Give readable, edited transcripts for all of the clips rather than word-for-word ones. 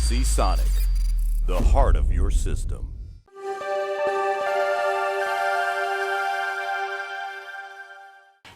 Sonic, the heart of your system.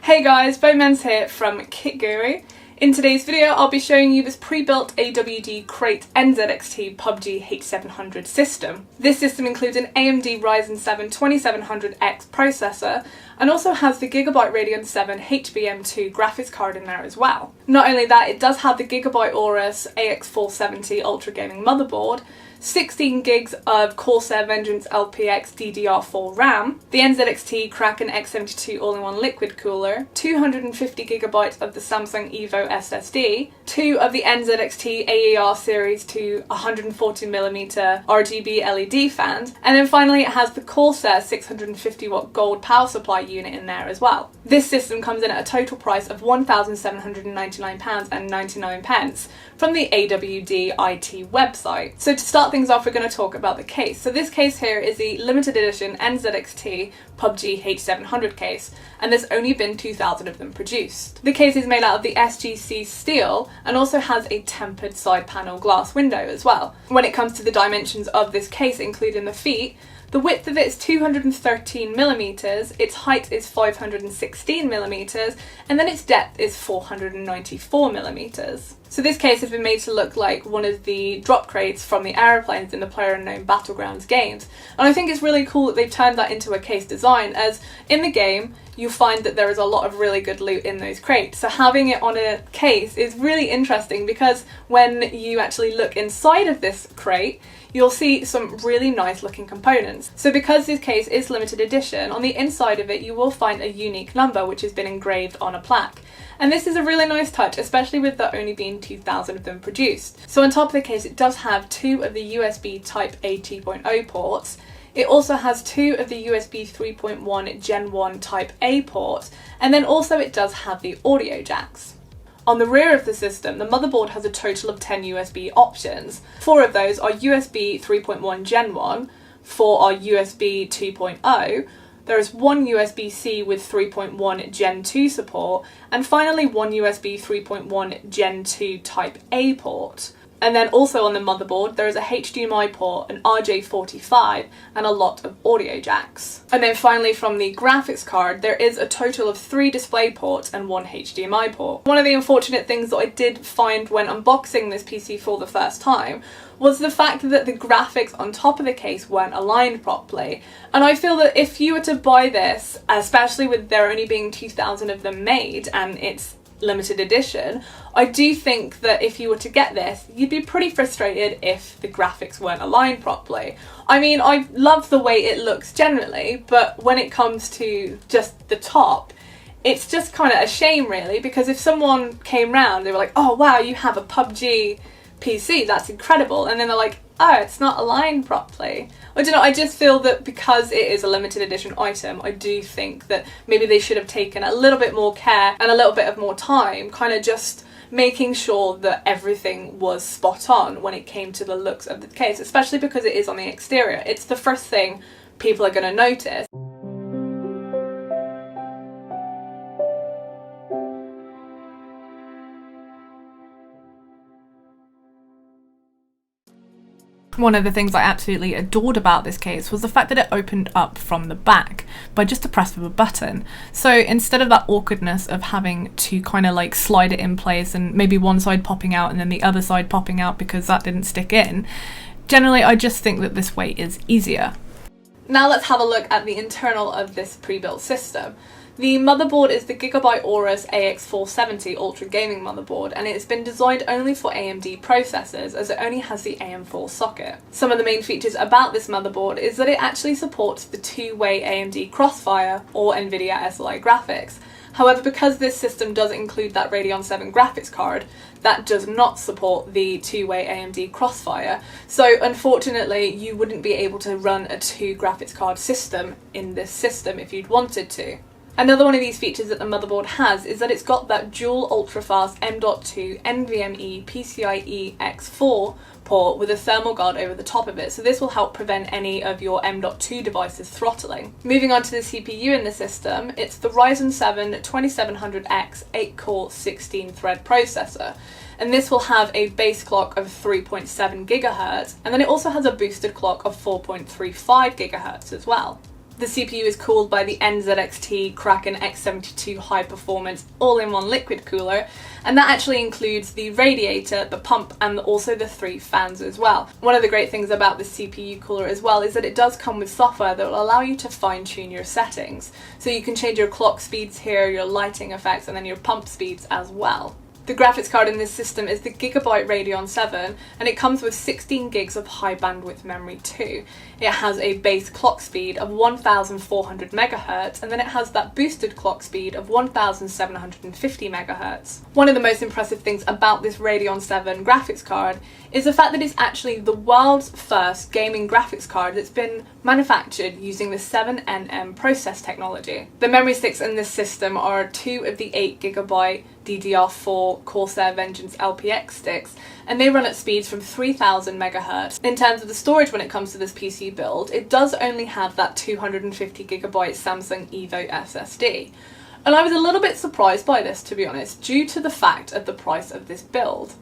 Hey guys, Bowman's here from Kit Guru. In today's video I'll be showing you this pre-built AWD Crate NZXT PUBG H700 system. This system includes an AMD Ryzen 7 2700X processor and also has the Gigabyte Radeon 7 HBM2 graphics card in there as well. Not only that, it does have the Gigabyte Aorus AX470 Ultra Gaming Motherboard, 16 gigs of Corsair Vengeance LPX DDR4 RAM, the NZXT Kraken X72 all-in-one liquid cooler, 250 gigabytes of the Samsung Evo SSD, 2 of the NZXT AER Series 2 140mm RGB LED fans, and then finally it has the Corsair 650 watt gold power supply unit in there as well. This system comes in at a total price of £1,799.99 from the AWD-IT website. So to start things off, we're going to talk about the case. So this case here is the limited edition NZXT PUBG H700 case, and there's only been 2,000 of them produced. The case is made out of the SGC steel and also has a tempered side panel glass window as well. When it comes to the dimensions of this case, including the feet, the width of it is 213mm, its height is 516mm, and then its depth is 494mm. So this case has been made to look like one of the drop crates from the aeroplanes in the PlayerUnknown Battlegrounds games. And I think it's really cool that they've turned that into a case design, as in the game you'll find that there is a lot of really good loot in those crates. So having it on a case is really interesting because when you actually look inside of this crate, you'll see some really nice looking components. So because this case is limited edition, on the inside of it you will find a unique number which has been engraved on a plaque. And this is a really nice touch, especially with there only being 2,000 of them produced. So on top of the case it does have 2 of the USB Type A 2.0 ports. It also has 2 of the USB 3.1 Gen 1 Type A ports, and then also it does have the audio jacks. On the rear of the system, the motherboard has a total of 10 USB options. 4 of those are USB 3.1 Gen 1, 4 are USB 2.0, there is 1 USB-C with 3.1 Gen 2 support, and finally 1 USB 3.1 Gen 2 Type A port. And then also on the motherboard there is a HDMI port, an RJ45, and a lot of audio jacks. And then finally from the graphics card there is a total of 3 display ports and 1 HDMI port. One of the unfortunate things that I did find when unboxing this PC for the first time was the fact that the graphics on top of the case weren't aligned properly. And I feel that if you were to buy this, especially with there only being 2,000 of them made and it's limited edition, I do think that if you were to get this, you'd be pretty frustrated if the graphics weren't aligned properly. I mean, I love the way it looks generally, but when it comes to just the top, it's just kind of a shame really, because if someone came round, they were like, oh wow, you have a PUBG PC, that's incredible, and then they're like, oh, it's not aligned properly. I don't know, I just feel that because it is a limited edition item, I do think that maybe they should have taken a little bit more care and a little bit of more time, kind of just making sure that everything was spot on when it came to the looks of the case, especially because it is on the exterior. It's the first thing people are going to notice. One of the things I absolutely adored about this case was the fact that it opened up from the back by just a press of a button. So instead of that awkwardness of having to kind of like slide it in place and maybe one side popping out and then the other side popping out because that didn't stick in, generally I just think that this way is easier. Now let's have a look at the internal of this pre-built system. The motherboard is the Gigabyte Aorus AX470 Ultra Gaming Motherboard, and it's been designed only for AMD processors as it only has the AM4 socket. Some of the main features about this motherboard is that it actually supports the two-way AMD Crossfire or NVIDIA SLI graphics. However, because this system does include that Radeon 7 graphics card, that does not support the two-way AMD Crossfire. So unfortunately, you wouldn't be able to run a 2 graphics card system in this system if you'd wanted to. Another one of these features that the motherboard has is that it's got that dual ultra-fast M.2 NVMe PCIe X4 port with a thermal guard over the top of it, so this will help prevent any of your M.2 devices throttling. Moving on to the CPU in the system, it's the Ryzen 7 2700X 8-core 16-thread processor. and this will have a base clock of 3.7 GHz, and then it also has a boosted clock of 4.35 GHz as well. The CPU is cooled by the NZXT Kraken X72 high performance all-in-one liquid cooler, and that actually includes the radiator, the pump, and also the 3 fans as well. One of the great things about the CPU cooler as well is that it does come with software that will allow you to fine-tune your settings. So you can change your clock speeds here, your lighting effects, and then your pump speeds as well. The graphics card in this system is the Gigabyte Radeon 7, and it comes with 16 gigs of high bandwidth memory too. It has a base clock speed of 1400 MHz, and then it has that boosted clock speed of 1750 MHz. One of the most impressive things about this Radeon 7 graphics card is the fact that it's actually the world's first gaming graphics card that's been manufactured using the 7nm process technology. The memory sticks in this system are 2 of the 8GB DDR4 Corsair Vengeance LPX sticks, and they run at speeds from 3000 MHz. In terms of the storage when it comes to this PC build, it does only have that 250GB Samsung Evo SSD. And I was a little bit surprised by this, to be honest, due to the fact of the price of this build.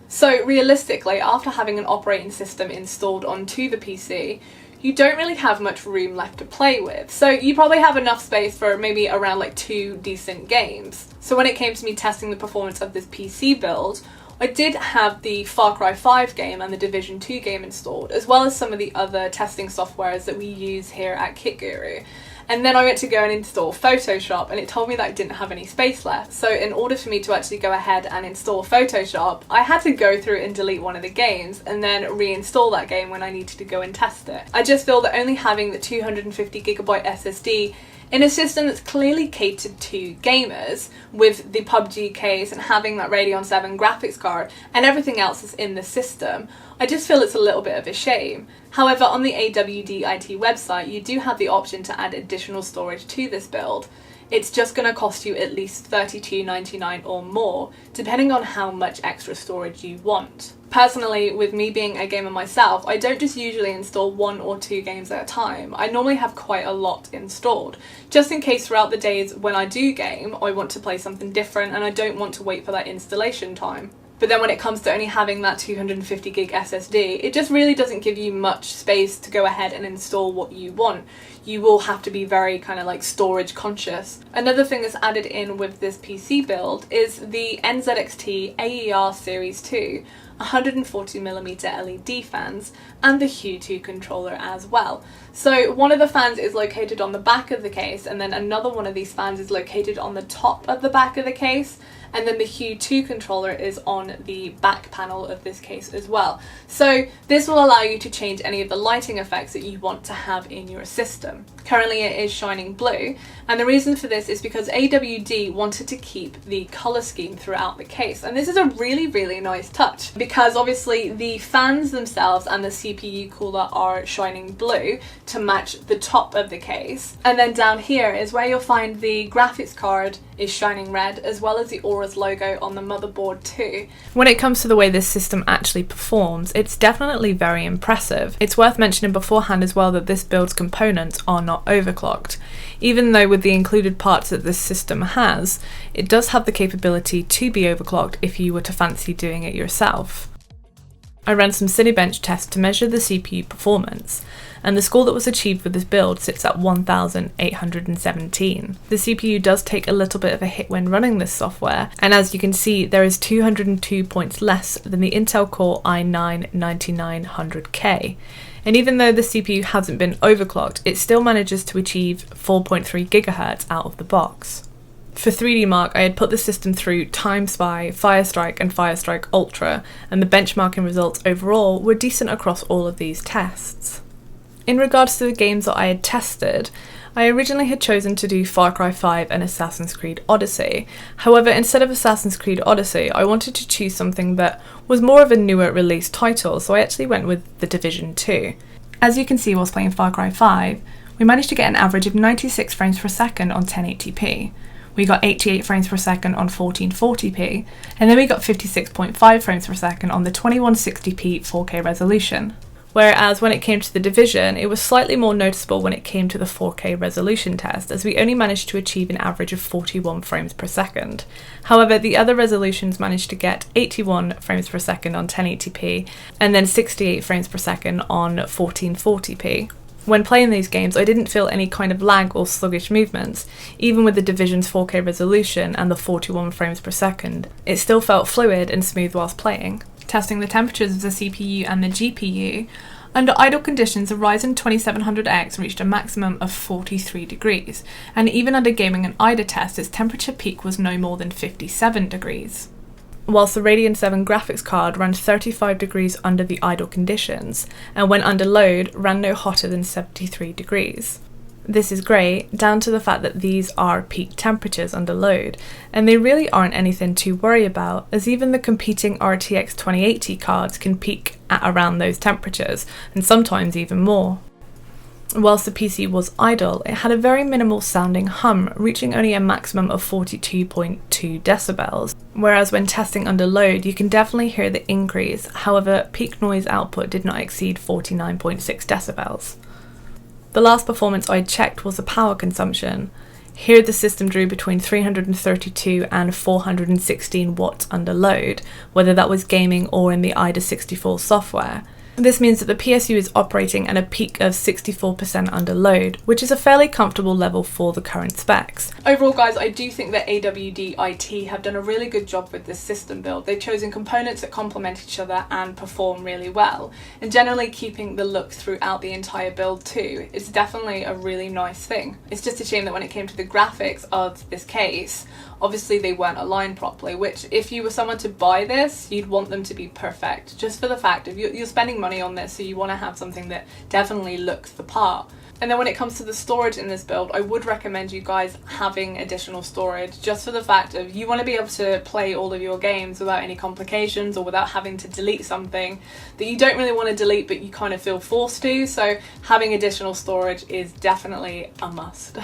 So realistically, after having an operating system installed onto the PC, you don't really have much room left to play with. So you probably have enough space for maybe around like 2 decent games. So when it came to me testing the performance of this PC build, I did have the Far Cry 5 game and the Division 2 game installed, as well as some of the other testing softwares that we use here at KitGuru. And then I went to go and install Photoshop, and it told me that I didn't have any space left. So in order for me to actually go ahead and install Photoshop, I had to go through and delete one of the games and then reinstall that game when I needed to go and test it. I just feel that only having the 250GB SSD in a system that's clearly catered to gamers, with the PUBG case and having that Radeon 7 graphics card and everything else that's in the system, I just feel it's a little bit of a shame. However, on the AWD-IT website, you do have the option to add additional storage to this build. It's just going to cost you at least $32.99 or more, depending on how much extra storage you want. Personally, with me being a gamer myself, I don't just usually install 1 or 2 games at a time. I normally have quite a lot installed, just in case throughout the days when I do game, I want to play something different and I don't want to wait for that installation time. But then when it comes to only having that 250GB SSD, it just really doesn't give you much space to go ahead and install what you want. You will have to be very kind of like storage conscious. Another thing that's added in with this PC build is the NZXT AER Series 2 140mm LED fans and the Hue 2 controller as well. So one of the fans is located on the back of the case, and then another one of these fans is located on the top of the back of the case, and then the Hue 2 controller is on the back panel of this case as well. So this will allow you to change any of the lighting effects that you want to have in your system. Currently it is shining blue, and the reason for this is because AWD wanted to keep the colour scheme throughout the case, and this is a really nice touch, because obviously the fans themselves and the CPU cooler are shining blue to match the top of the case, and then down here is where you'll find the graphics card is shining red, as well as the Aorus logo on the motherboard too. When it comes to the way this system actually performs, it's definitely very impressive. It's worth mentioning beforehand as well that this build's components are not overclocked. Even though with the included parts that this system has, it does have the capability to be overclocked if you were to fancy doing it yourself. I ran some Cinebench tests to measure the CPU performance, and the score that was achieved with this build sits at 1817. The CPU does take a little bit of a hit when running this software, and as you can see, there is 202 points less than the Intel Core i9-9900K. And even though the CPU hasn't been overclocked, it still manages to achieve 4.3 GHz out of the box. For 3D Mark, I had put the system through TimeSpy, Firestrike and Firestrike Ultra, and the benchmarking results overall were decent across all of these tests. In regards to the games that I had tested, I originally had chosen to do Far Cry 5 and Assassin's Creed Odyssey. However, instead of Assassin's Creed Odyssey, I wanted to choose something that was more of a newer release title, so I actually went with The Division 2. As you can see whilst playing Far Cry 5, we managed to get an average of 96 frames per second on 1080p. We got 88 frames per second on 1440p, and then we got 56.5 frames per second on the 2160p 4K resolution. Whereas when it came to the Division, it was slightly more noticeable when it came to the 4K resolution test, as we only managed to achieve an average of 41 frames per second. However, the other resolutions managed to get 81 frames per second on 1080p, and then 68 frames per second on 1440p. When playing these games, I didn't feel any kind of lag or sluggish movements. Even with the Division's 4K resolution and the 41 frames per second, it still felt fluid and smooth whilst playing. Testing the temperatures of the CPU and the GPU, under idle conditions the Ryzen 2700X reached a maximum of 43 degrees, and even under gaming and IDA test its temperature peak was no more than 57 degrees. Whilst the Radeon 7 graphics card ran 35 degrees under the idle conditions, and when under load ran no hotter than 73 degrees. This is great, down to the fact that these are peak temperatures under load, and they really aren't anything to worry about, as even the competing RTX 2080 cards can peak at around those temperatures, and sometimes even more. Whilst the PC was idle, it had a very minimal sounding hum, reaching only a maximum of 42.2 decibels, whereas when testing under load you can definitely hear the increase, however peak noise output did not exceed 49.6 decibels. The last performance I checked was the power consumption. Here the system drew between 332 and 416 watts under load, whether that was gaming or in the AIDA64 software. This means that the PSU is operating at a peak of 64% under load, which is a fairly comfortable level for the current specs. Overall guys, I do think that AWD-IT have done a really good job with this system build. They've chosen components that complement each other and perform really well, and generally keeping the look throughout the entire build too. It's definitely a really nice thing. It's just a shame that when it came to the graphics of this case, obviously they weren't aligned properly, which if you were someone to buy this, you'd want them to be perfect, just for the fact of you're spending money on this, so you want to have something that definitely looks the part. And then when it comes to the storage in this build, I would recommend you guys having additional storage, just for the fact of you want to be able to play all of your games without any complications or without having to delete something that you don't really want to delete but you kind of feel forced to, so having additional storage is definitely a must.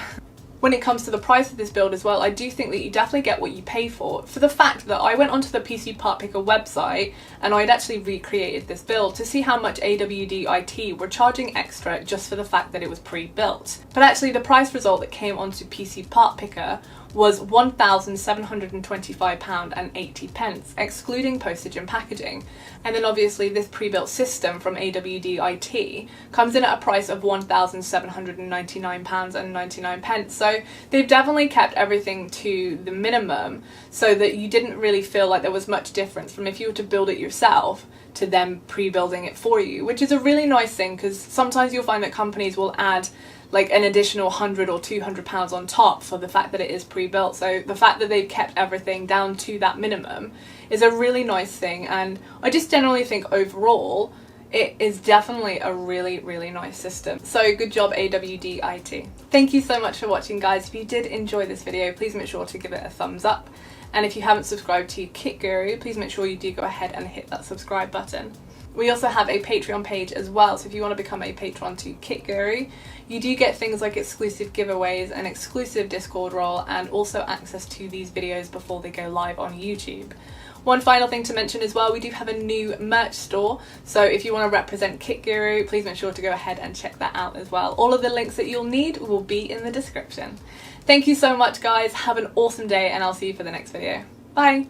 When it comes to the price of this build as well, I do think that you definitely get what you pay for the fact that I went onto the PC Part Picker website and I'd actually recreated this build to see how much AWD-IT were charging extra just for the fact that it was pre-built. But actually the price result that came onto PC Part Picker was £1,725.80, excluding postage and packaging. And then obviously this pre-built system from AWD-IT comes in at a price of £1,799.99. So they've definitely kept everything to the minimum so that you didn't really feel like there was much difference from if you were to build it yourself to them pre-building it for you, which is a really nice thing, because sometimes you'll find that companies will add like an additional £100 or £200 on top for the fact that it is pre-built. So the fact that they've kept everything down to that minimum is a really nice thing, and I just generally think overall it is definitely a really, really nice system. So good job AWD-IT. Thank you so much for watching guys. If you did enjoy this video, please make sure to give it a thumbs up, and if you haven't subscribed to Kit Guru, please make sure you do go ahead and hit that subscribe button. We also have a Patreon page as well, so if you want to become a patron to Kit Guru, you do get things like exclusive giveaways, an exclusive Discord role, and also access to these videos before they go live on YouTube. One final thing to mention as well, we do have a new merch store, so if you want to represent Kit Guru, please make sure to go ahead and check that out as well. All of the links that you'll need will be in the description. Thank you so much guys, have an awesome day, and I'll see you for the next video. Bye!